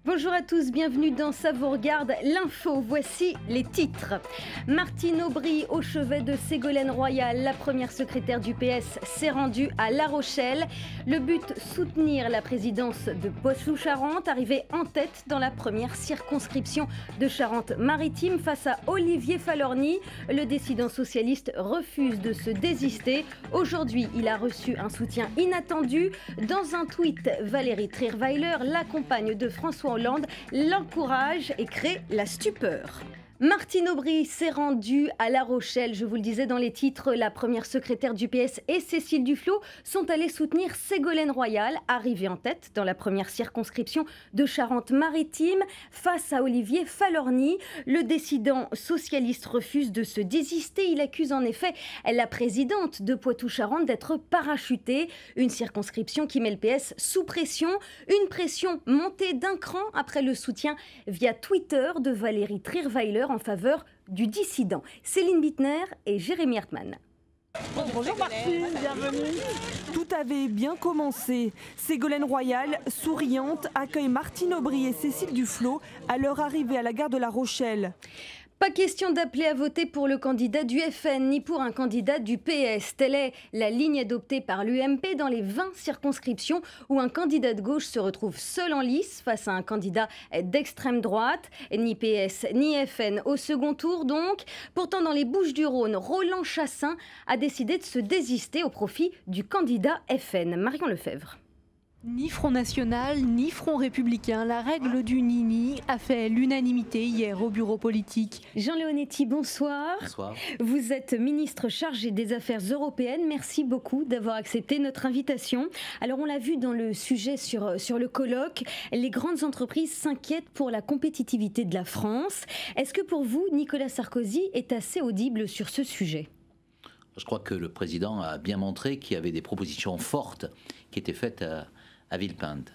Bonjour à tous, bienvenue dans Ça vous regarde, l'info, voici les titres. Martine Aubry au chevet de Ségolène Royal, la première secrétaire du PS s'est rendue à La Rochelle. Le but, soutenir la présidence de Poitou-Charentes, arrivée en tête dans la première circonscription de Charente-Maritime face à Olivier Falorni. Le dissident socialiste refuse de se désister. Aujourd'hui, il a reçu un soutien inattendu. Dans un tweet, Valérie Trierweiler, la compagne de François Hollande, l'encourage et crée la stupeur. Martine Aubry s'est rendue à La Rochelle, je vous le disais dans les titres, la première secrétaire du PS et Cécile Duflot sont allées soutenir Ségolène Royal, arrivée en tête dans la première circonscription de Charente-Maritime face à Olivier Falorni. Le dissident socialiste refuse de se désister, il accuse en effet la présidente de Poitou-Charentes d'être parachutée, une circonscription qui met le PS sous pression, une pression montée d'un cran après le soutien via Twitter de Valérie Trierweiler en faveur du dissident. Céline Bittner et Jérémy Hartmann. Bonjour Martine, bienvenue. Tout avait bien commencé. Ségolène Royal, souriante, accueille Martine Aubry et Cécile Duflot à leur arrivée à la gare de La Rochelle. Pas question d'appeler à voter pour le candidat du FN ni pour un candidat du PS. Telle est la ligne adoptée par l'UMP dans les 20 circonscriptions où un candidat de gauche se retrouve seul en lice face à un candidat d'extrême droite. Ni PS ni FN au second tour donc. Pourtant dans les Bouches-du-Rhône, Roland Chassin a décidé de se désister au profit du candidat FN. Marion Lefebvre. Ni Front National, ni Front Républicain, la règle du ni-ni a fait l'unanimité hier au bureau politique. Jean Leonetti, bonsoir. Bonsoir. Vous êtes ministre chargé des Affaires européennes. Merci beaucoup d'avoir accepté notre invitation. Alors on l'a vu dans le sujet sur le colloque, les grandes entreprises s'inquiètent pour la compétitivité de la France. Est-ce que pour vous, Nicolas Sarkozy est assez audible sur ce sujet ? Je crois que le président a bien montré qu'il y avait des propositions fortes qui étaient faites à Villepinte.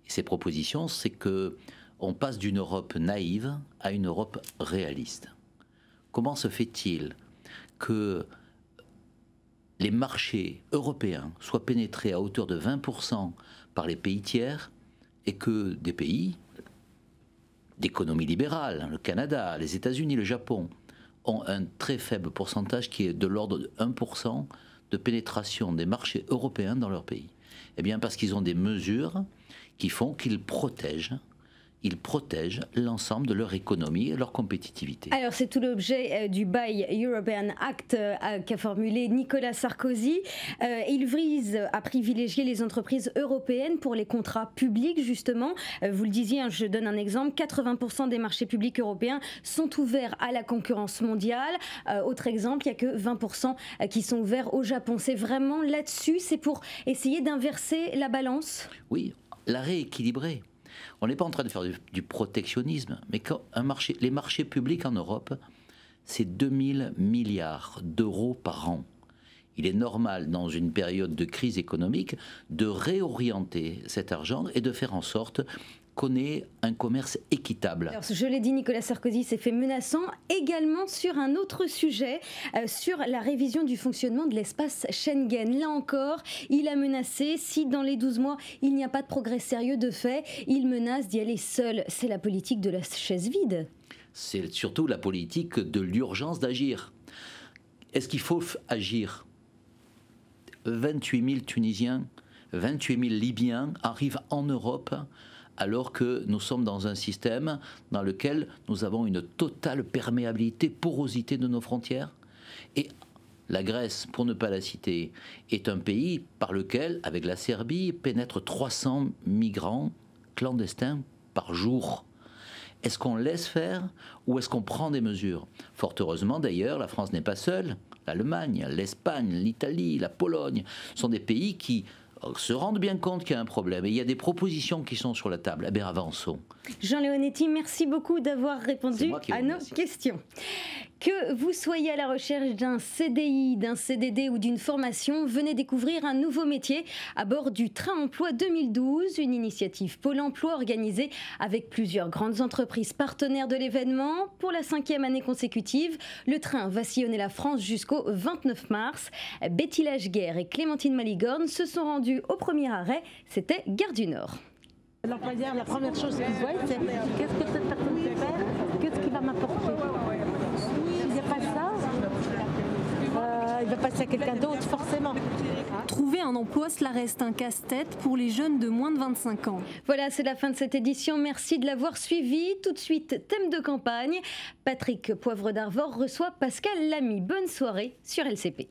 Et ces propositions, c'est qu'on passe d'une Europe naïve à une Europe réaliste. Comment se fait-il que les marchés européens soient pénétrés à hauteur de 20% par les pays tiers et que des pays d'économie libérale, le Canada, les États-Unis, le Japon, ont un très faible pourcentage qui est de l'ordre de 1% de pénétration des marchés européens dans leur pays? Eh bien parce qu'ils ont des mesures qui font qu'ils protègent l'ensemble de leur économie et leur compétitivité. Alors c'est tout l'objet du Buy European Act qu'a formulé Nicolas Sarkozy. Il vise à privilégier les entreprises européennes pour les contrats publics justement. Vous le disiez, je donne un exemple, 80% des marchés publics européens sont ouverts à la concurrence mondiale. Autre exemple, il n'y a que 20% qui sont ouverts au Japon. C'est vraiment là-dessus, c'est pour essayer d'inverser la balance ? Oui, la rééquilibrer. On n'est pas en train de faire du protectionnisme, mais quand les marchés publics en Europe, c'est 2000 milliards d'euros par an. Il est normal, dans une période de crise économique, de réorienter cet argent et de faire en sorte qu'on ait un commerce équitable. Alors, je l'ai dit, Nicolas Sarkozy s'est fait menaçant également sur un autre sujet, sur la révision du fonctionnement de l'espace Schengen. Là encore, il a menacé, si dans les 12 mois, il n'y a pas de progrès sérieux de fait, il menace d'y aller seul. C'est la politique de la chaise vide. C'est surtout la politique de l'urgence d'agir. Est-ce qu'il faut agir ? 28 000 Tunisiens, 28 000 Libyens arrivent en Europe alors que nous sommes dans un système dans lequel nous avons une totale perméabilité, porosité de nos frontières. Et la Grèce, pour ne pas la citer, est un pays par lequel, avec la Serbie, pénètrent 300 migrants clandestins par jour. Est-ce qu'on laisse faire ou est-ce qu'on prend des mesures ? Fort heureusement d'ailleurs, la France n'est pas seule. L'Allemagne, l'Espagne, l'Italie, la Pologne sont des pays qui se rendent bien compte qu'il y a un problème et il y a des propositions qui sont sur la table. Eh bien, avançons. Jean Leonetti, merci beaucoup d'avoir répondu à nos questions. Que vous soyez à la recherche d'un CDI, d'un CDD ou d'une formation, venez découvrir un nouveau métier à bord du Train Emploi 2012, une initiative Pôle Emploi organisée avec plusieurs grandes entreprises partenaires de l'événement. Pour la 5e année consécutive, le train va sillonner la France jusqu'au 29 mars. Betty Lageguerre et Clémentine Maligorne se sont rendues au premier arrêt, c'était Gare du Nord. L'employeur, la première chose qu'il voit, c'est qu'est-ce que cette personne peut faire, qu'est-ce qu'il va m'apporter. S'il n'y a pas ça, il va passer à quelqu'un d'autre, forcément. Trouver un emploi, cela reste un casse-tête pour les jeunes de moins de 25 ans. Voilà, c'est la fin de cette édition. Merci de l'avoir suivi. Tout de suite, thème de campagne. Patrick Poivre d'Arvor reçoit Pascal Lamy. Bonne soirée sur LCP.